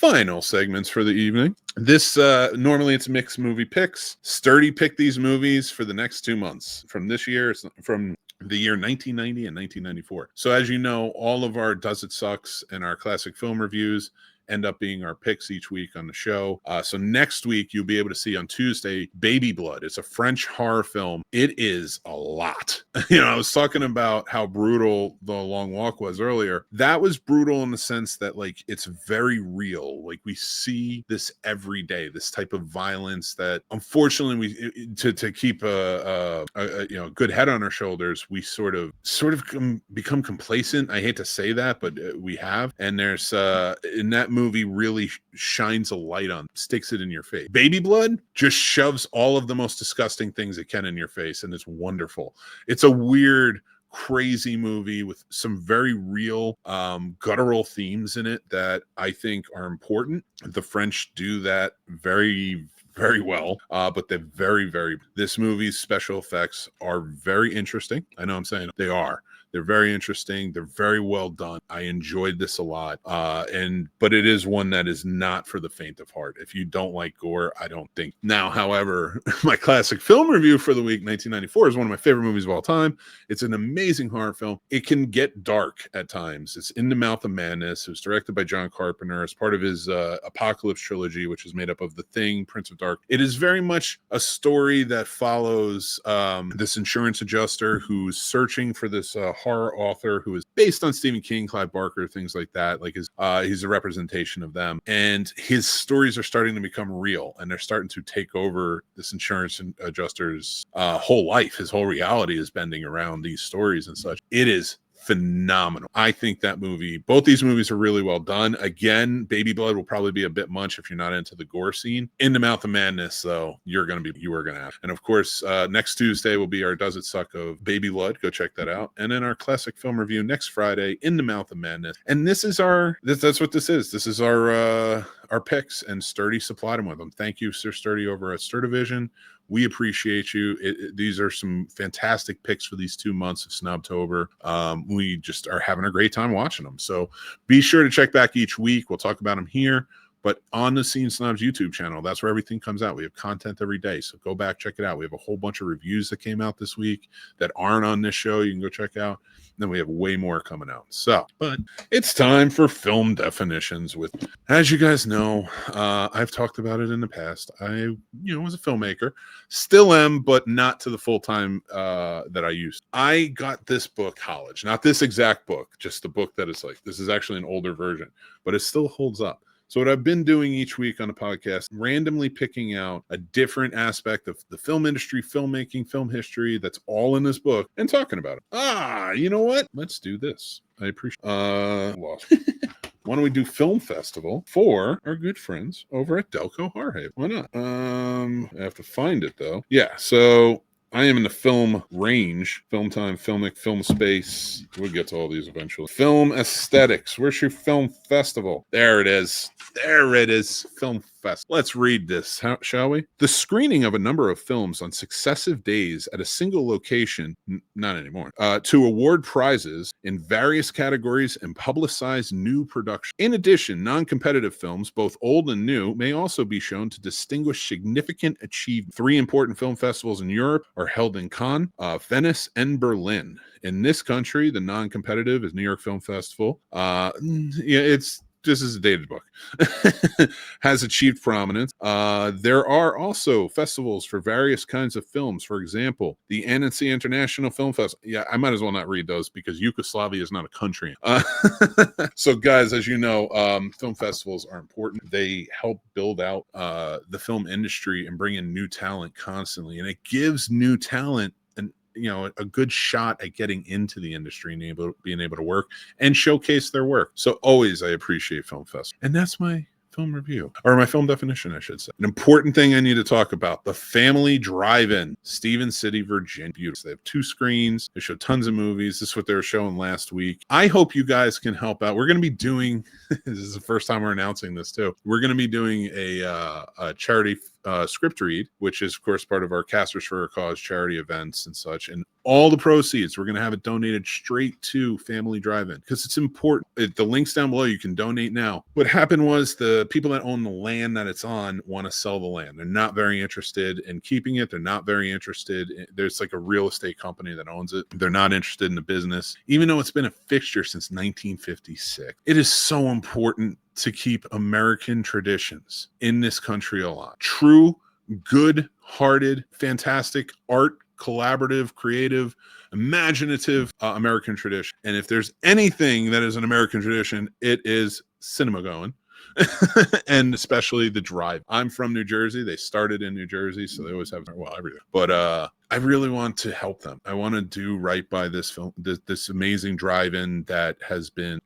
final segments for the evening. This normally it's mixed movie picks. Sturdy picked these movies for the next 2 months from this year, from the year 1990 and 1994. So as you know, all of our Does It Sucks and our classic film reviews end up being our picks each week on the show. So next week, you'll be able to see on Tuesday, Baby Blood. It's a French horror film. It is a lot. I was talking about how brutal The Long Walk was earlier. That was brutal in the sense that, like, it's very real. Like, we see this every day, this type of violence that, unfortunately, to keep a good head on our shoulders, we sort of become complacent. I hate to say that, but we have. And there's in that movie really shines a light on, sticks it in your face. Baby Blood just shoves all of the most disgusting things it can in your face, and it's wonderful. It's a weird, crazy movie with some very real guttural themes in it that I think are important. The French do that very, very well, but this movie's special effects are very interesting. I know I'm saying they are. They're very interesting. They're very well done. I enjoyed this a lot. But it is one that is not for the faint of heart. If you don't like gore, I don't think. Now, however, my classic film review for the week, 1994, is one of my favorite movies of all time. It's an amazing horror film. It can get dark at times. It's In the Mouth of Madness. It was directed by John Carpenter as part of his Apocalypse trilogy, which is made up of The Thing, Prince of Dark. It is very much a story that follows this insurance adjuster who's searching for this horror author who is based on Stephen King, Clive Barker, things like that. Like he's a representation of them, and his stories are starting to become real, and they're starting to take over this insurance adjuster's whole life. His whole reality is bending around these stories and such. It is phenomenal. I think that both these movies are really well done. Again, Baby Blood will probably be a bit much if you're not into the gore scene. In the Mouth of Madness, though, you are going to have. And of course, next Tuesday will be our Does It Suck of Baby Blood. Go check that out. And then our classic film review next Friday, In the Mouth of Madness. And this is that's what this is. This is our picks, and Sturdy supplied them with them. Thank you, Sir Sturdy over at Sturd-O-Vision. We appreciate you. These are some fantastic picks for these 2 months of Snobtober. We just are having a great time watching them. So be sure to check back each week. We'll talk about them here. But on the Scene Snobs YouTube channel, that's where everything comes out. We have content every day, so go back, check it out. We have a whole bunch of reviews that came out this week that aren't on this show. You can go check out. And then we have way more coming out. So, but it's time for film definitions. As you guys know, I've talked about it in the past. I, was a filmmaker, still am, but not to the full time that I used. I got this book college, not this exact book, just the book that is like, this is actually an older version, but it still holds up. So what I've been doing each week on the podcast, randomly picking out a different aspect of the film industry, filmmaking, film history that's all in this book and talking about it. You know what? Let's do this. I appreciate lost. Why don't we do Film Festival for our good friends over at Delco Harhaven? Why not? I have to find it though. Yeah, so I am in the film range, film time, filmic, film space. We'll get to all these eventually. Film aesthetics. Where's your film festival? There it is. There it is. Film Fest. Let's read this, shall we? The screening of a number of films on successive days at a single location, not anymore, to award prizes in various categories and publicize new production. In addition, non-competitive films, both old and new, may also be shown to distinguish significant achievement. 3 important film festivals in Europe are held in Cannes, Venice, and Berlin. In this country, the non-competitive is New York Film Festival. This is a dated book, has achieved prominence. There are also festivals for various kinds of films. For example, the Annecy International Film Festival. Yeah, I might as well not read those because Yugoslavia is not a country. So guys, as you know, film festivals are important. They help build out the film industry and bring in new talent constantly. And it gives new talent a good shot at getting into the industry and being able to work and showcase their work. So always I appreciate film festivals. And that's my film review, or my film definition, I should say. An important thing I need to talk about: the Family Drive-In, Stevens City, Virginia. Beautiful. They have 2 screens. They show tons of movies. This is what they were showing last week. I hope you guys can help out. We're going to be doing, this is the first time we're announcing this too. We're going to be doing a charity script read, which is of course part of our Casters for a Cause charity events and such. And all the proceeds, we're going to have it donated straight to Family Drive-In because it's important. The link's down below. You can donate now. What happened was the people that own the land that it's on want to sell the land. They're not very interested in keeping it. They're not very interested. There's like a real estate company that owns it. They're not interested in the business, even though it's been a fixture since 1956. It is so important to keep American traditions in this country alive. True, good-hearted, fantastic art, collaborative, creative, imaginative American tradition. And if there's anything that is an American tradition, it is cinema going. And especially the drive. I'm from New Jersey. They started in New Jersey, so they always have, well, everything. But I really want to help them. I want to do right by this film, this amazing drive-in that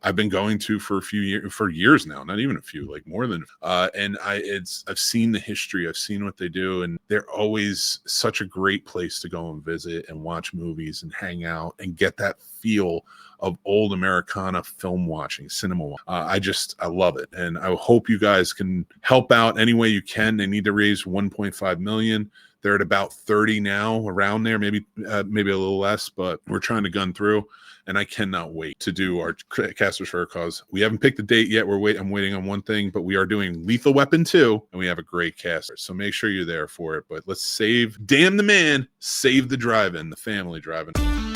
I've been going to for years now, not even a few, like more than. And I've seen the history, I've seen what they do, and they're always such a great place to go and visit and watch movies and hang out and get that feel of old Americana film watching, cinema. I love it. And I hope you guys can help out any way you can. They need to raise 1.5 million. They're at about 30 now, around there, maybe a little less, but we're trying to gun through. And I cannot wait to do our Casters for a Cause. We haven't picked the date yet. I'm waiting on one thing, but we are doing Lethal Weapon 2, and we have a great caster. So make sure you're there for it. But let's damn the man, save the drive-in, the Family Drive-In.